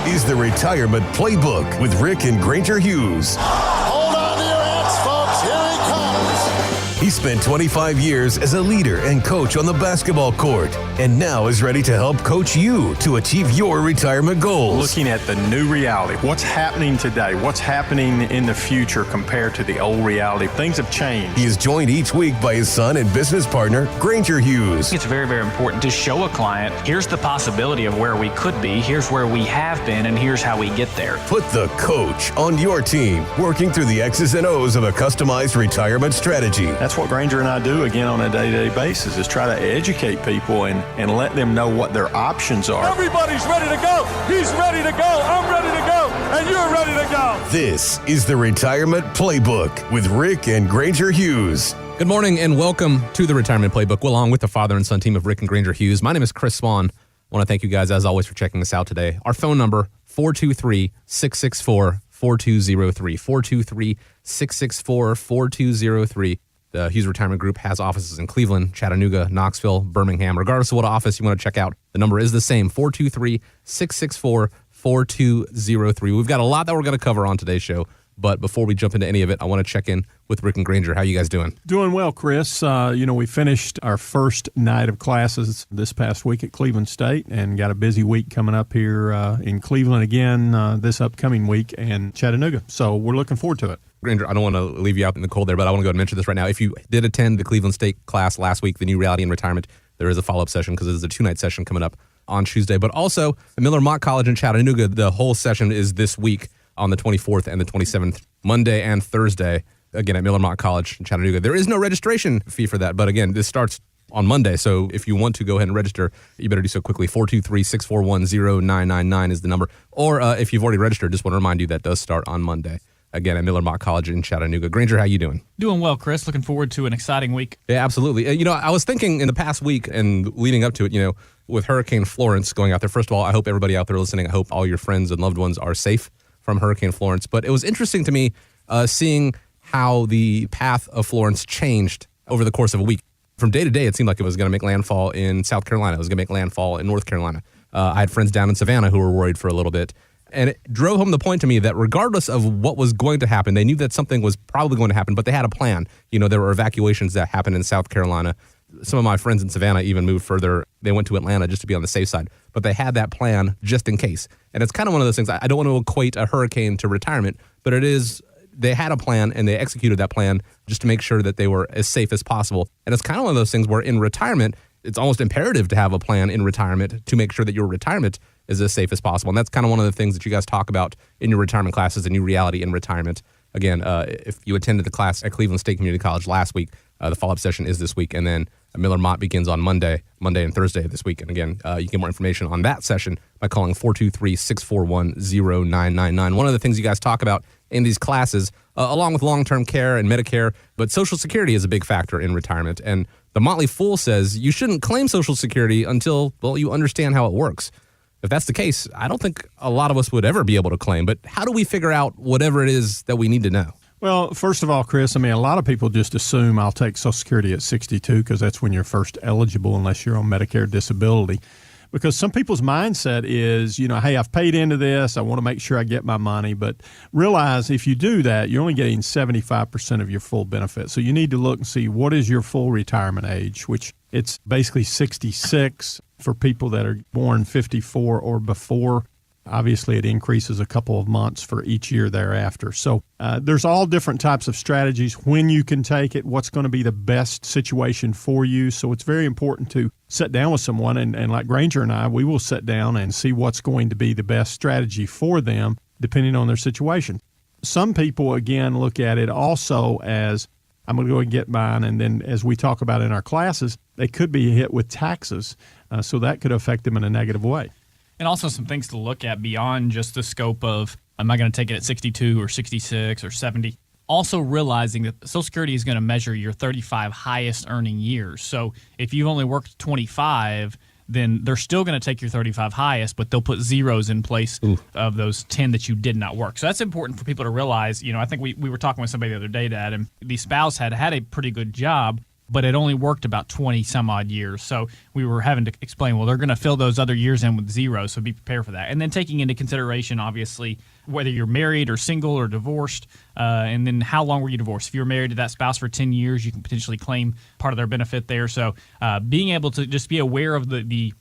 is the Retirement Playbook with Rick and Granger Hughes. Hold on to your hats, folks. Here he comes. He spent 25 years as a leader and coach on the basketball court, and now is ready to help coach you to achieve your retirement goals. Looking at the new reality, what's happening today, what's happening in the future compared to the old reality. Things have changed. He is joined each week by his son and business partner, Granger Hughes. It's very, very important to show a client, here's the possibility of where we could be, here's where we have been, and here's how we get there. Put the coach on your team, working through the X's and O's of a customized retirement strategy. That's what Granger and I do, again, on a day-to-day basis, is try to educate people and let them know what their options are. Everybody's ready to go. He's ready to go. I'm ready to go. And you're ready to go. This is the Retirement Playbook with Rick and Granger Hughes. Good morning and welcome to the Retirement Playbook, along with the father and son team of Rick and Granger Hughes. My name is Chris Swan. I want to thank you guys, as always, for checking us out today. Our phone number, 423-664-4203, 423-664-4203. The Hughes Retirement Group has offices in Cleveland, Chattanooga, Knoxville, Birmingham. Regardless of what office you want to check out, the number is the same, 423-664-4203. We've got a lot that we're going to cover on today's show, but before we jump into any of it, I want to check in with Rick and Granger. How you guys doing? Doing well, Chris. We finished our first night of classes this past week at Cleveland State and got a busy week coming up here in Cleveland again this upcoming week and Chattanooga. So we're looking forward to it. Granger, I don't want to leave you out in the cold there, but I want to go ahead and mention this right now. If you did attend the Cleveland State class last week, the new reality in retirement, there is a follow-up session because there's a 2-night session coming up on Tuesday. But also, at Miller Mock College in Chattanooga, the whole session is this week on the 24th and the 27th, Monday and Thursday, again, at Miller Mock College in Chattanooga. There is no registration fee for that, but again, this starts on Monday, so if you want to go ahead and register, you better do so quickly. 423-641-0999 is the number. Or if you've already registered, just want to remind you that does start on Monday. Again, at Miller Mock College in Chattanooga. Granger, how you doing? Doing well, Chris. Looking forward to an exciting week. Yeah, absolutely. I was thinking in the past week and leading up to it, with Hurricane Florence going out there, first of all, I hope everybody out there listening, I hope all your friends and loved ones are safe from Hurricane Florence. But it was interesting to me seeing how the path of Florence changed over the course of a week. From day to day, it seemed like it was going to make landfall in South Carolina. It was going to make landfall in North Carolina. I had friends down in Savannah who were worried for a little bit. And it drove home the point to me that regardless of what was going to happen, they knew that something was probably going to happen, but they had a plan. There were evacuations that happened in South Carolina. Some of my friends in Savannah even moved further. They went to Atlanta just to be on the safe side, but they had that plan just in case. And it's kind of one of those things, I don't want to equate a hurricane to retirement, but it is, they had a plan and they executed that plan just to make sure that they were as safe as possible. And it's kind of one of those things where in retirement, it's almost imperative to have a plan in retirement to make sure that your retirement is as safe as possible. And that's kind of one of the things that you guys talk about in your retirement classes, the new reality in retirement. Again, if you attended the class at Cleveland State Community College last week, the follow-up session is this week. And then Miller Mott begins on Monday and Thursday this week. And again, you can get more information on that session by calling 423-641-0999. One of the things you guys talk about in these classes, along with long-term care and Medicare, but Social Security is a big factor in retirement. And the Motley Fool says you shouldn't claim Social Security until, you understand how it works. If that's the case, I don't think a lot of us would ever be able to claim. But how do we figure out whatever it is that we need to know? Well, first of all, Chris, a lot of people just assume I'll take Social Security at 62 because that's when you're first eligible unless you're on Medicare disability. Because some people's mindset is, hey, I've paid into this. I want to make sure I get my money. But realize if you do that, you're only getting 75% of your full benefit. So you need to look and see what is your full retirement age, which it's basically 66 for people that are born 54 or before. Obviously, it increases a couple of months for each year thereafter. So there's all different types of strategies when you can take it, what's going to be the best situation for you. So it's very important to sit down with someone, and like Granger and I, we will sit down and see what's going to be the best strategy for them depending on their situation. Some people, again, look at it also as, I'm going to go and get mine, and then as we talk about in our classes, they could be hit with taxes, so that could affect them in a negative way. And also some things to look at beyond just the scope of, am I going to take it at 62 or 66 or 70? Also realizing that Social Security is going to measure your 35 highest earning years. So if you've only worked 25, then they're still going to take your 35 highest, but they'll put zeros in place of those 10 that you did not work. So that's important for people to realize. I think we were talking with somebody the other day, Dad, and the spouse had a pretty good job, but it only worked about 20 some odd years. So we were having to explain, well, they're going to fill those other years in with zero, so be prepared for that. And then taking into consideration, obviously, whether you're married or single or divorced, and then how long were you divorced. If you're married to that spouse for 10 years, you can potentially claim part of their benefit there. So being able to just be aware of the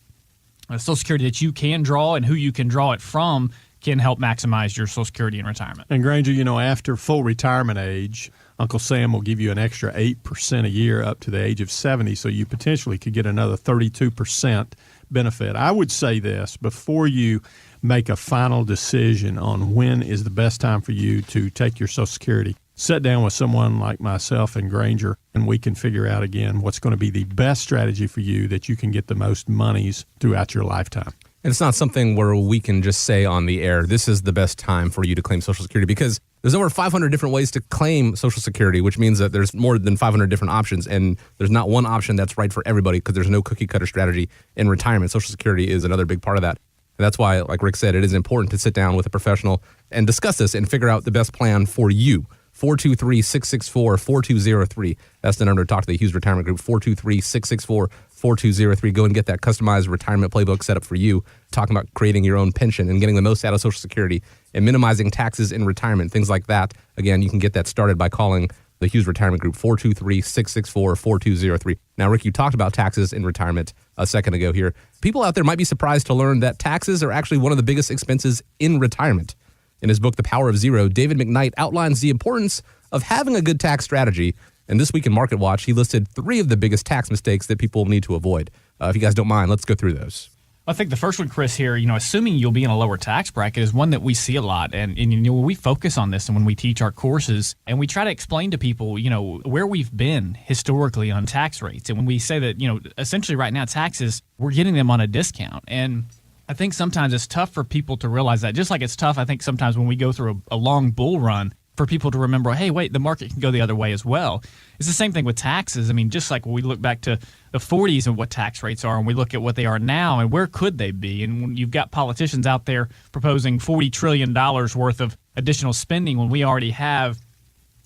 Social Security that you can draw and who you can draw it from can help maximize your Social Security in retirement. And Granger, after full retirement age, Uncle Sam will give you an extra 8% a year up to the age of 70, so you potentially could get another 32% benefit. I would say this, before you make a final decision on when is the best time for you to take your Social Security, sit down with someone like myself and Granger, and we can figure out, again, what's going to be the best strategy for you that you can get the most monies throughout your lifetime. And it's not something where we can just say on the air, this is the best time for you to claim Social Security, because there's over 500 different ways to claim Social Security, which means that there's more than 500 different options, and there's not one option that's right for everybody because there's no cookie-cutter strategy in retirement. Social Security is another big part of that. And that's why, like Rick said, it is important to sit down with a professional and discuss this and figure out the best plan for you. 423-664-4203. That's the number to talk to the Hughes Retirement Group, 423-664-4203. Go and get that customized retirement playbook set up for you, talking about creating your own pension and getting the most out of Social Security and minimizing taxes in retirement, things like that. Again, you can get that started by calling the Hughes Retirement Group, 423-664-4203. Now, Rick, you talked about taxes in retirement a second ago here. People out there might be surprised to learn that taxes are actually one of the biggest expenses in retirement. In his book, The Power of Zero, David McKnight outlines the importance of having a good tax strategy. And this week in Market Watch, he listed 3 of the biggest tax mistakes that people need to avoid. If you guys don't mind, let's go through those. I think the first one, Chris, here, assuming you'll be in a lower tax bracket is one that we see a lot. And when we focus on this and when we teach our courses and we try to explain to people, where we've been historically on tax rates. And when we say that, essentially right now taxes, we're getting them on a discount. And I think sometimes it's tough for people to realize that. Just like it's tough, I think, sometimes when we go through a long bull run for people to remember, hey, wait, the market can go the other way as well. It's the same thing with taxes. I mean, just like when we look back to the 40s and what tax rates are, and we look at what they are now and where could they be. And when you've got politicians out there proposing $40 trillion worth of additional spending when we already have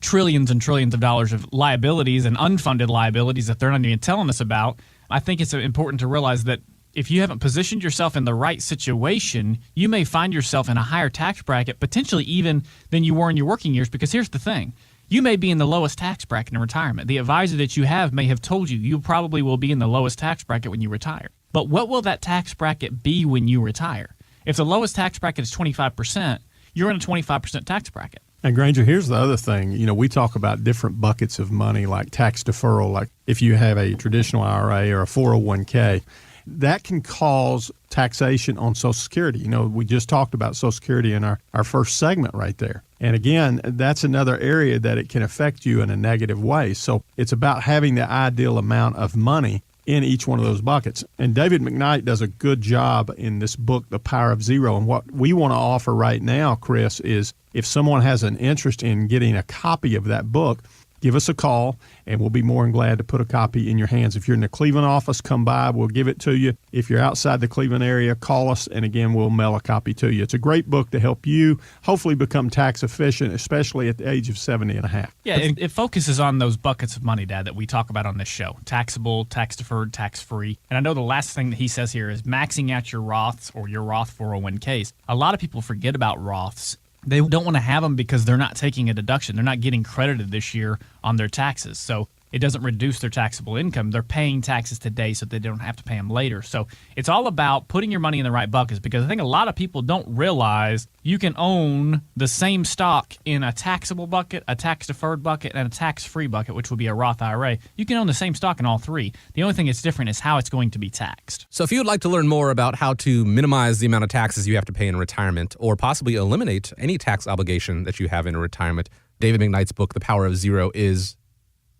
trillions and trillions of dollars of liabilities and unfunded liabilities that they're not even telling us about, I think it's important to realize that if you haven't positioned yourself in the right situation, you may find yourself in a higher tax bracket, potentially even than you were in your working years. Because here's the thing. You may be in the lowest tax bracket in retirement. The advisor that you have may have told you probably will be in the lowest tax bracket when you retire. But what will that tax bracket be when you retire? If the lowest tax bracket is 25%, you're in a 25% tax bracket. And Granger, here's the other thing. We talk about different buckets of money like tax deferral, like if you have a traditional IRA or a 401k. That can cause taxation on Social Security. We just talked about Social Security in our first segment right there. And again, that's another area that it can affect you in a negative way. So it's about having the ideal amount of money in each one of those buckets. And David McKnight does a good job in this book, The Power of Zero. And what we want to offer right now, Chris, is if someone has an interest in getting a copy of that book, give us a call, and we'll be more than glad to put a copy in your hands. If you're in the Cleveland office, come by. We'll give it to you. If you're outside the Cleveland area, call us, and again, we'll mail a copy to you. It's a great book to help you hopefully become tax efficient, especially at the age of 70 and a half. Yeah, it focuses on those buckets of money, Dad, that we talk about on this show. Taxable, tax-deferred, tax-free. And I know the last thing that he says here is maxing out your Roths or your Roth 401ks. A lot of people forget about Roths. They don't want to have them because they're not taking a deduction. They're not getting credited this year on their taxes. So it doesn't reduce their taxable income. They're paying taxes today so they don't have to pay them later. So it's all about putting your money in the right buckets, because I think a lot of people don't realize you can own the same stock in a taxable bucket, a tax-deferred bucket, and a tax-free bucket, which would be a Roth IRA. You can own the same stock in all three. The only thing that's different is how it's going to be taxed. So if you would like to learn more about how to minimize the amount of taxes you have to pay in retirement, or possibly eliminate any tax obligation that you have in retirement, David McKnight's book, The Power of Zero, is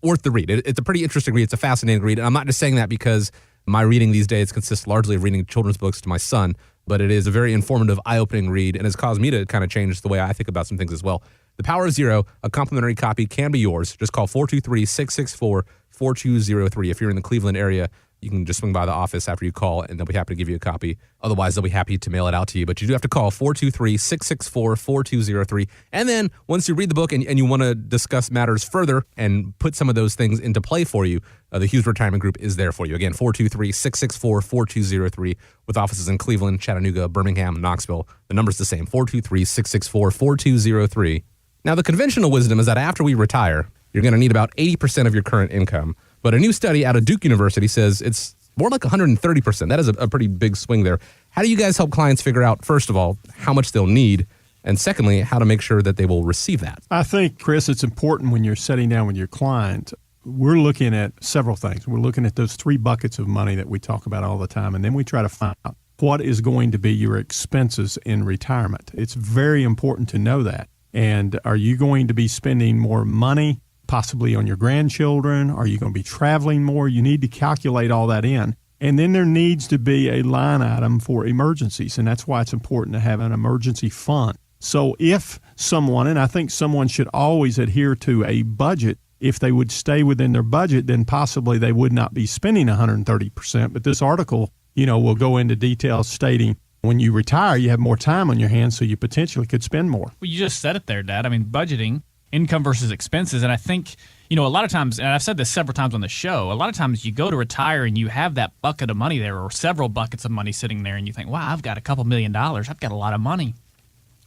worth the read. It's a pretty interesting read. It's a fascinating read. And I'm not just saying that because my reading these days consists largely of reading children's books to my son, but it is a very informative, eye-opening read, and has caused me to kind of change the way I think about some things as well. The Power of Zero, a complimentary copy can be yours. Just call 423-664-4203 if you're in the Cleveland area. you can just swing by the office after you call, and they'll be happy to give you a copy. Otherwise, they'll be happy to mail it out to you. But you do have to call 423-664-4203. And then once you read the book and you want to discuss matters further and put some of those things into play for you, the Hughes Retirement Group is there for you. Again, 423-664-4203 with offices in Cleveland, Chattanooga, Birmingham, Knoxville. The number's the same, 423-664-4203. Now, the conventional wisdom is that after we retire, you're going to need about 80% of your current income. But a new study out of Duke University says it's more like 130%. That is a pretty big swing there. How do you guys help clients figure out, first of all, how much they'll need, and secondly, how to make sure that they will receive that? I think, Chris, it's important when you're sitting down with your client, we're looking at several things. We're looking at those 3 buckets of money that we talk about all the time, and then we try to find out what is going to be your expenses in retirement. It's very important to know that. And are you going to be spending more money possibly on your grandchildren? Are you going to be traveling more? You need to calculate all that in. And then there needs to be a line item for emergencies, and that's why it's important to have an emergency fund. So if someone, and I think someone should always adhere to a budget, if they would stay within their budget, then possibly they would not be spending 130%. But this article, will go into details stating when you retire, you have more time on your hands, so you potentially could spend more. Well, you just said it there, Dad. I mean, budgeting, income versus expenses. And I think, a lot of times, and I've said this several times on the show, a lot of times you go to retire and you have that bucket of money there or several buckets of money sitting there and you think, wow, I've got a couple $1 million. I've got a lot of money.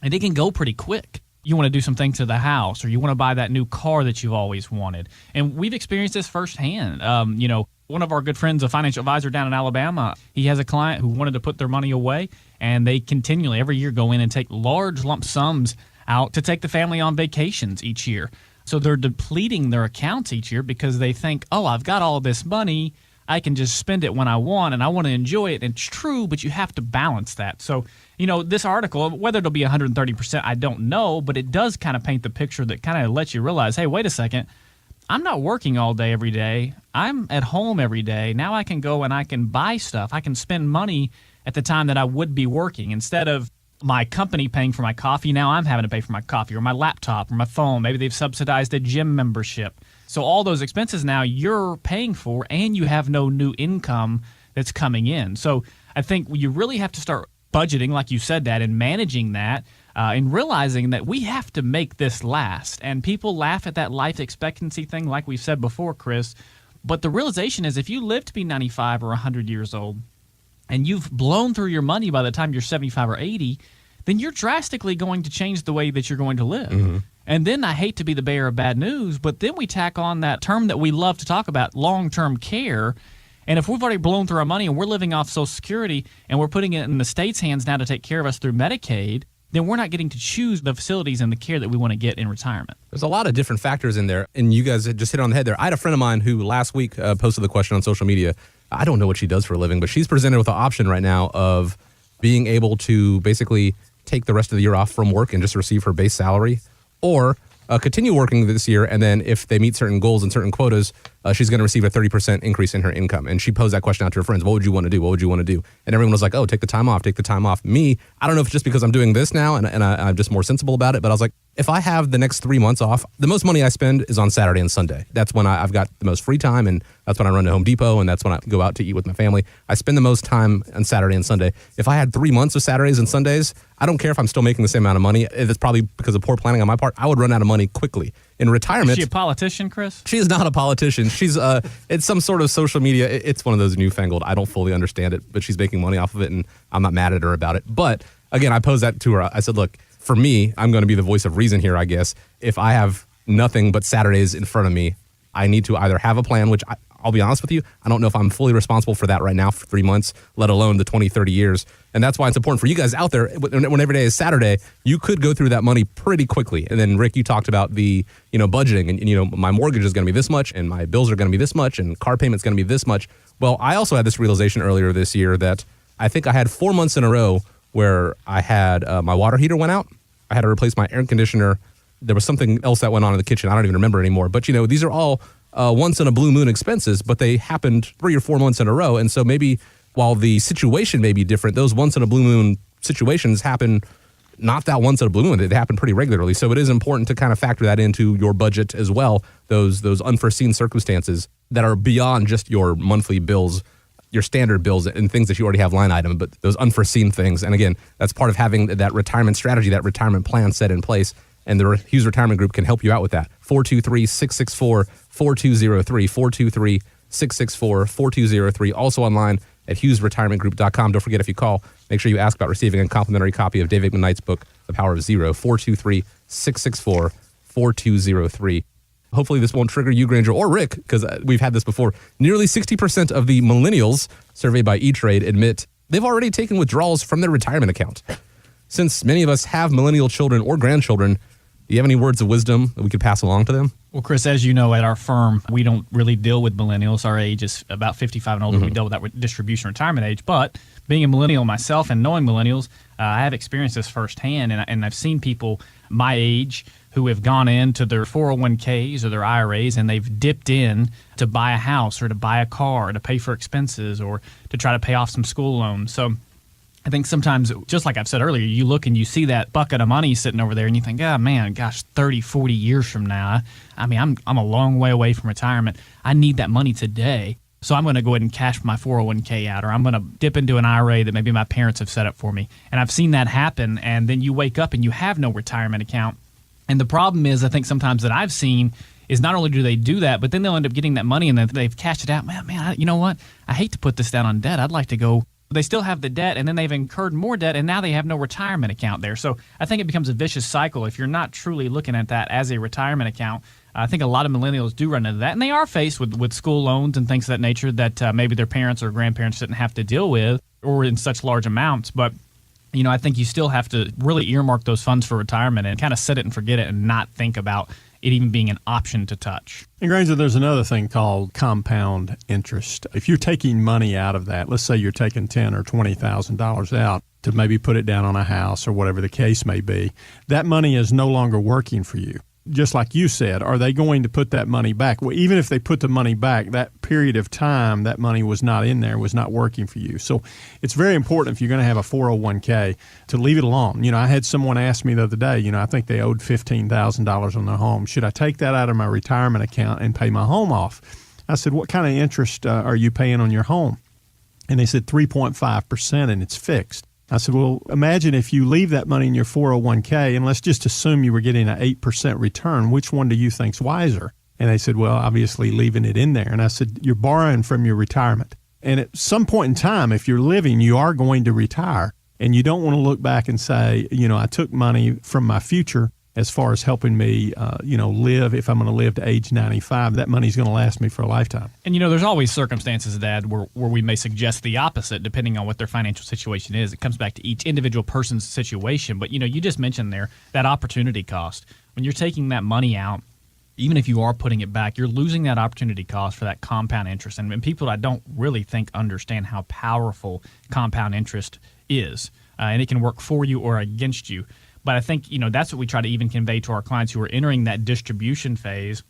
And it can go pretty quick. You want to do some things to the house or you want to buy that new car that you've always wanted. And we've experienced this firsthand. One of our good friends, a financial advisor down in Alabama, he has a client who wanted to put their money away, and they continually every year go in and take large lump sums out to take the family on vacations each year. So they're depleting their accounts each year because they think, oh, I've got all this money. I can just spend it when I want, and I want to enjoy it. And it's true, but you have to balance that. So, this article, whether it'll be 130%, I don't know, but it does kind of paint the picture that kind of lets you realize, hey, wait a second. I'm not working all day every day. I'm at home every day. Now I can go and I can buy stuff. I can spend money at the time that I would be working instead of my company paying for my coffee. Now I'm having to pay for my coffee or my laptop or my phone. Maybe they've subsidized a gym membership. So all those expenses now you're paying for and you have no new income that's coming in. So I think you really have to start budgeting, like you said, Dad, and managing that and realizing that we have to make this last. And people laugh at that life expectancy thing, like we said before, Chris. But the realization is if you live to be 95 or 100 years old, and you've blown through your money by the time you're 75 or 80, then you're drastically going to change the way that you're going to live. Mm-hmm. And then I hate to be the bearer of bad news, but then we tack on that term that we love to talk about, long-term care. And if we've already blown through our money and we're living off Social Security and we're putting it in the state's hands now to take care of us through Medicaid, then we're not getting to choose the facilities and the care that we want to get in retirement. There's a lot of different factors in there, and you guys just hit on the head there. I had a friend of mine who last week posted the question on social media. I don't know what she does for a living, but she's presented with the option right now of being able to basically take the rest of the year off from work and just receive her base salary, or continue working this year, and then if they meet certain goals and certain quotas, she's going to receive a 30% increase in her income. And she posed that question out to her friends. What would you want to do? What would you want to do? And everyone was like, oh, take the time off, take the time off. Me, I don't know if it's just because I'm doing this now and I'm just more sensible about it, but I was like, if I have the next 3 months off, the most money I spend is on Saturday and Sunday. That's when I've got the most free time, and that's when I run to Home Depot, and that's when I go out to eat with my family. I spend the most time on Saturday and Sunday. If I had 3 months of Saturdays and Sundays, I don't care if I'm still making the same amount of money. It's probably because of poor planning on my part. I would run out of money quickly. In retirement... Is she a politician, Chris? She is not a politician. She's it's some sort of social media. It's one of those newfangled. I don't fully understand it, but she's making money off of it, and I'm not mad at her about it. But again, I posed that to her. I said, look, for me, I'm going to be the voice of reason here, I guess. If I have nothing but Saturdays in front of me, I need to either have a plan, which I'll be honest with you, I don't know if I'm fully responsible for that right now for 3 months, let alone the 20, 30 years. And that's why it's important for you guys out there, when every day is Saturday, you could go through that money pretty quickly. And then, Rick, you talked about the, budgeting and, my mortgage is going to be this much and my bills are going to be this much and car payment's going to be this much. Well, I also had this realization earlier this year that I think I had 4 months in a row where I had my water heater went out. I had to replace my air conditioner. There was something else that went on in the kitchen. I don't even remember anymore. But, these are all once in a blue moon expenses, but they happened 3 or 4 months in a row. And so maybe while the situation may be different, those once in a blue moon situations happen not that once in a blue moon. They happen pretty regularly. So it is important to kind of factor that into your budget as well, those unforeseen circumstances that are beyond just your monthly bills your standard bills and things that you already have line item, but those unforeseen things. And again, that's part of having that retirement strategy, that retirement plan set in place. And the Hughes Retirement Group can help you out with that. 423-664-4203, 423-664-4203. Also online at HughesRetirementGroup.com. Don't forget, if you call, make sure you ask about receiving a complimentary copy of Dave McKnight's book, The Power of Zero, 423-664-4203. Hopefully this won't trigger you, Granger, or Rick, because we've had this before. Nearly 60% of the millennials surveyed by E-Trade admit they've already taken withdrawals from their retirement account. Since many of us have millennial children or grandchildren, do you have any words of wisdom that we could pass along to them? Well, Chris, as you know, at our firm, we don't really deal with millennials. Our age is about 55 and older. We deal with that distribution retirement age. But being a millennial myself and knowing millennials, I have experienced this firsthand. And I've seen people my age who have gone into their 401ks or their IRAs and they've dipped in to buy a house or to buy a car, to pay for expenses or to try to pay off some school loans. So I think sometimes, just like I've said earlier, you look and you see that bucket of money sitting over there and you think, oh, man, gosh, 30, 40 years from now, I mean, I'm a long way away from retirement. I need that money today. So I'm going to go ahead and cash my 401k out, or I'm going to dip into an IRA that maybe my parents have set up for me. And I've seen that happen, and then you wake up and you have no retirement account. And the problem is, I think sometimes that I've seen is not only do they do that, but then they'll end up getting that money and then they've cashed it out. Man, you know what? I hate to put this down on debt. I'd like to go. They still have the debt, and then they've incurred more debt, and now they have no retirement account there. So I think it becomes a vicious cycle if you're not truly looking at that as a retirement account. I think a lot of millennials do run into that, and they are faced with school loans and things of that nature that maybe their parents or grandparents didn't have to deal with or in such large amounts. But, you know, I think you still have to really earmark those funds for retirement and kind of set it and forget it and not think about it even being an option to touch. And Granger, there's another thing called compound interest. If you're taking money out of that, let's say you're taking $10,000 or $20,000 out to maybe put it down on a house or whatever the case may be, that money is no longer working for you. Just like you said, are they going to put that money back? Well, even if they put the money back, that period of time that money was not in there, was not working for you. So it's very important if you're going to have a 401k to leave it alone. You know, I had someone ask me the other day, you know, I think they owed $15,000 on their home. Should I take that out of my retirement account and pay my home off? I said, what kind of interest are you paying on your home? And they said 3.5%, and it's fixed. I said, well, imagine if you leave that money in your 401k, and let's just assume you were getting an 8% return. Which one do you think's wiser? And they said, well, obviously leaving it in there. And I said, you're borrowing from your retirement. And at some point in time, if you're living, you are going to retire. And you don't want to look back and say, you know, I took money from my future as far as helping me, live. If I'm going to live to age 95, that money's going to last me for a lifetime. And, you know, there's always circumstances, Dad, where we may suggest the opposite depending on what their financial situation is. It comes back to each individual person's situation. But, you know, you just mentioned there that opportunity cost. When you're taking that money out, even if you are putting it back, you're losing that opportunity cost for that compound interest. And people I don't really think understand how powerful compound interest is. And it can work for you or against you. But I think, you know, that's what we try to even convey to our clients who are entering that distribution phase,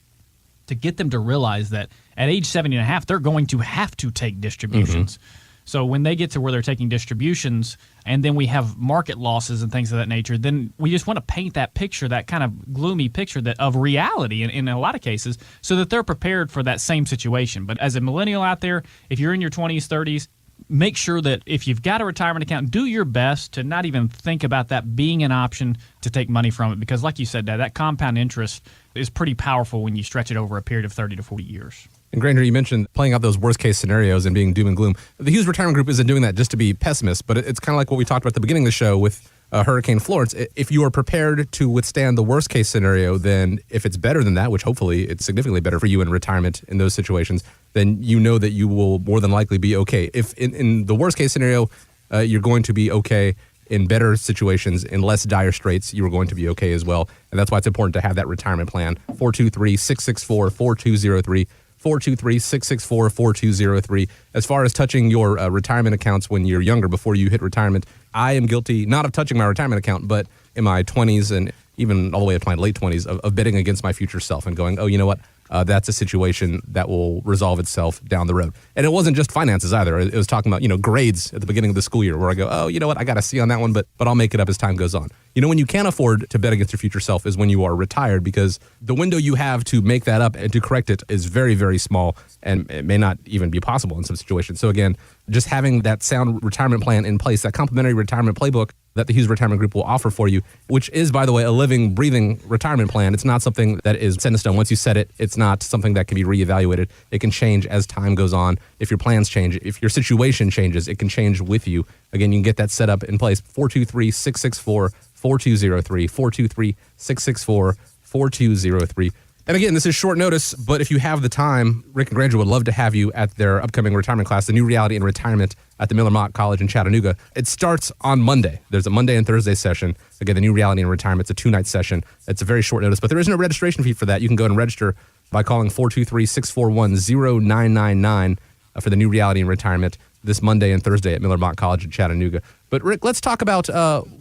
to get them to realize that at age 70 and a half, they're going to have to take distributions. So when they get to where they're taking distributions and then we have market losses and things of that nature, then we just want to paint that picture, that kind of gloomy picture that of reality in a lot of cases, so that they're prepared for that same situation. But as a millennial out there, if you're in your 20s, 30s, make sure that if you've got a retirement account, do your best to not even think about that being an option to take money from it. Because like you said, Dad, that compound interest is pretty powerful when you stretch it over a period of 30 to 40 years. And Granger, you mentioned playing out those worst case scenarios and being doom and gloom. The Hughes Retirement Group isn't doing that just to be pessimist, but it's kind of like what we talked about at the beginning of the show with Hurricane Florence. If you are prepared to withstand the worst case scenario, then if it's better than that, which hopefully it's significantly better for you in retirement in those situations, then you know that you will more than likely be okay. If in the worst case scenario, you're going to be okay, in better situations, in less dire straits, you are going to be okay as well. And that's why it's important to have that retirement plan. 423-664-4203. 423-664-4203. As far as touching your retirement accounts when you're younger, before you hit retirement, I am guilty not of touching my retirement account, but in my 20s and even all the way up to my late 20s, of betting against my future self and going, oh, you know what? That's a situation that will resolve itself down the road. And it wasn't just finances either. It was talking about, grades at the beginning of the school year where I go, oh, you know what? I got a C on that one, but I'll make it up as time goes on. When you can't afford to bet against your future self is when you are retired, because the window you have to make that up and to correct it is very, very small, and it may not even be possible in some situations. So again, just having that sound retirement plan in place, that complimentary retirement playbook that the Hughes Retirement Group will offer for you, which is, by the way, a living, breathing retirement plan. It's not something that is set in stone. Once you set it, it's not something that can be reevaluated. It can change as time goes on. If your plans change, if your situation changes, it can change with you. Again, you can get that set up in place. 423-664-4203, 423-664-4203. And again, this is short notice, but if you have the time, Rick and Granger would love to have you at their upcoming retirement class, The New Reality in Retirement at the Miller-Mock College in Chattanooga. It starts on Monday. There's a Monday and Thursday session. Again, The New Reality in Retirement. It's a 2-night session. It's a very short notice, but there is no registration fee for that. You can go and register by calling 423-641-0999 for The New Reality in Retirement this Monday and Thursday at Miller-Mock College in Chattanooga. But Rick, let's talk about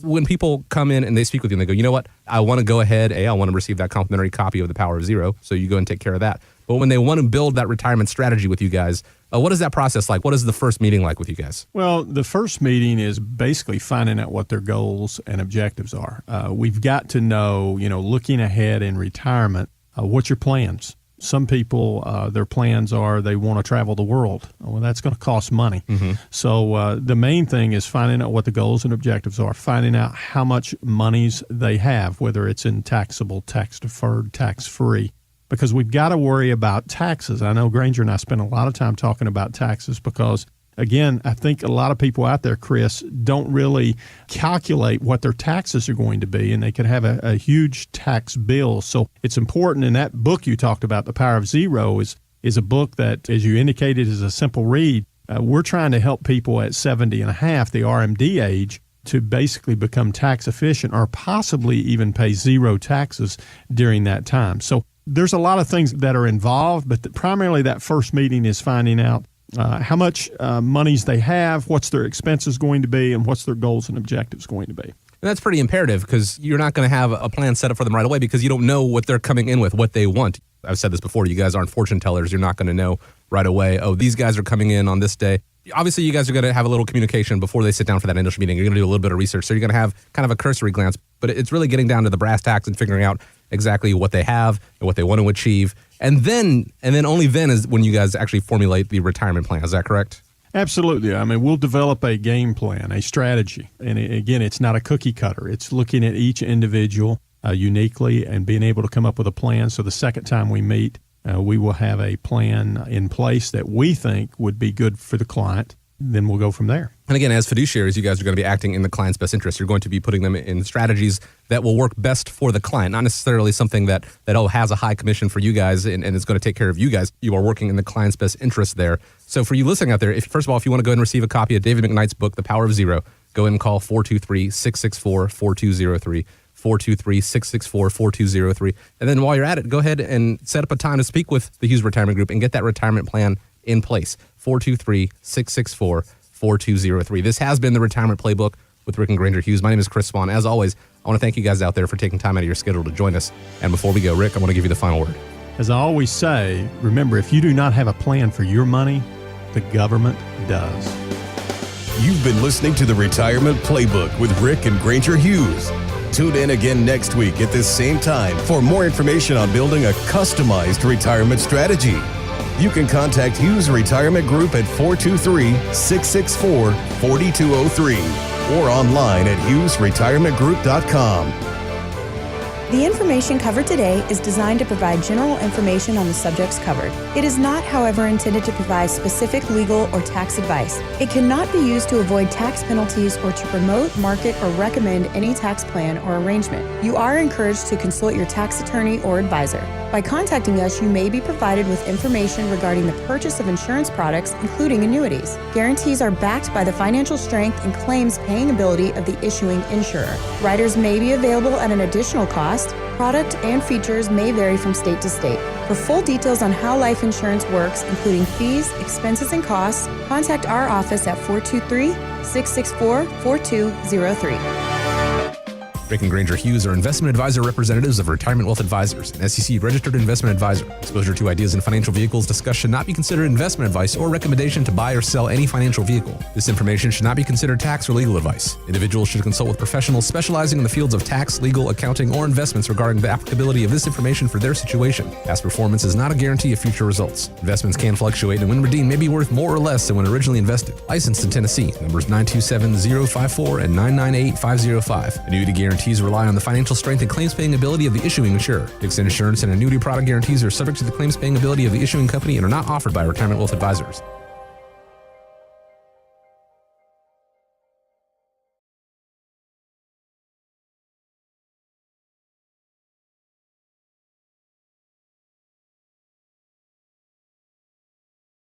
when people come in and they speak with you and they go, you know what, I want to go ahead, I want to receive that complimentary copy of The Power of Zero, so you go and take care of that. But when they want to build that retirement strategy with you guys, what is that process like? What is the first meeting like with you guys? Well, the first meeting is basically finding out what their goals and objectives are. We've got to know, looking ahead in retirement, what's your plans? Some people, their plans are they want to travel the world. Well, that's going to cost money. Mm-hmm. So the main thing is finding out what the goals and objectives are, finding out how much monies they have, whether it's in taxable, tax-deferred, tax-free, because we've got to worry about taxes. I know Granger and I spend a lot of time talking about taxes because, again, I think a lot of people out there, Chris, don't really calculate what their taxes are going to be, and they could have a huge tax bill. So it's important. In that book you talked about, The Power of Zero, is a book that, as you indicated, is a simple read. We're trying to help people at 70 and a half, the RMD age, to basically become tax efficient or possibly even pay zero taxes during that time. So there's a lot of things that are involved, but primarily that first meeting is finding out how much monies they have, what's their expenses going to be, and what's their goals and objectives going to be. And that's pretty imperative because you're not going to have a plan set up for them right away because you don't know what they're coming in with, what they want. I've said this before, you guys aren't fortune tellers. You're not going to know right away, oh, these guys are coming in on this day. Obviously, you guys are going to have a little communication before they sit down for that initial meeting. You're going to do a little bit of research, so you're going to have kind of a cursory glance, but it's really getting down to the brass tacks and figuring out exactly what they have and what they want to achieve. And then only then is when you guys actually formulate the retirement plan. Is that correct? Absolutely. I mean, we'll develop a game plan, a strategy. And again, it's not a cookie cutter. It's looking at each individual uniquely and being able to come up with a plan. So the second time we meet, we will have a plan in place that we think would be good for the client. Then we'll go from there. And again, as fiduciaries, you guys are going to be acting in the client's best interest. You're going to be putting them in strategies that will work best for the client, not necessarily something that has a high commission for you guys and is going to take care of you guys. You are working in the client's best interest there. So for you listening out there, first of all, if you want to go ahead and receive a copy of David McKnight's book, The Power of Zero, go ahead and call 423-664-4203, 423-664-4203. And then while you're at it, go ahead and set up a time to speak with the Hughes Retirement Group and get that retirement plan in place. 423-664-4203. This has been the Retirement Playbook with Rick and Granger Hughes. My name is Chris Swan. As always, I want to thank you guys out there for taking time out of your schedule to join us. And before we go, Rick, I want to give you the final word. As I always say, remember, if you do not have a plan for your money, the government does. You've been listening to the Retirement Playbook with Rick and Granger Hughes. Tune in again next week at this same time for more information on building a customized retirement strategy. You can contact Hughes Retirement Group at 423-664-4203 or online at hughesretirementgroup.com. The information covered today is designed to provide general information on the subjects covered. It is not, however, intended to provide specific legal or tax advice. It cannot be used to avoid tax penalties or to promote, market, or recommend any tax plan or arrangement. You are encouraged to consult your tax attorney or advisor. By contacting us, you may be provided with information regarding the purchase of insurance products, including annuities. Guarantees are backed by the financial strength and claims paying ability of the issuing insurer. Riders may be available at an additional cost. Product and features may vary from state to state. For full details on how life insurance works, including fees, expenses, and costs, contact our office at 423-664-4203. Rick and Granger Hughes are investment advisor representatives of Retirement Wealth Advisors, an SEC-registered investment advisor. Exposure to ideas and financial vehicles discussed should not be considered investment advice or recommendation to buy or sell any financial vehicle. This information should not be considered tax or legal advice. Individuals should consult with professionals specializing in the fields of tax, legal, accounting, or investments regarding the applicability of this information for their situation. Past performance is not a guarantee of future results. Investments can fluctuate, and when redeemed may be worth more or less than when originally invested. Licensed in Tennessee, numbers 927-054 and 998-505. Annuity guarantees rely on the financial strength and claims-paying ability of the issuing insurer. Fixed insurance and annuity product guarantees are subject to the claims-paying ability of the issuing company and are not offered by Retirement Wealth Advisors.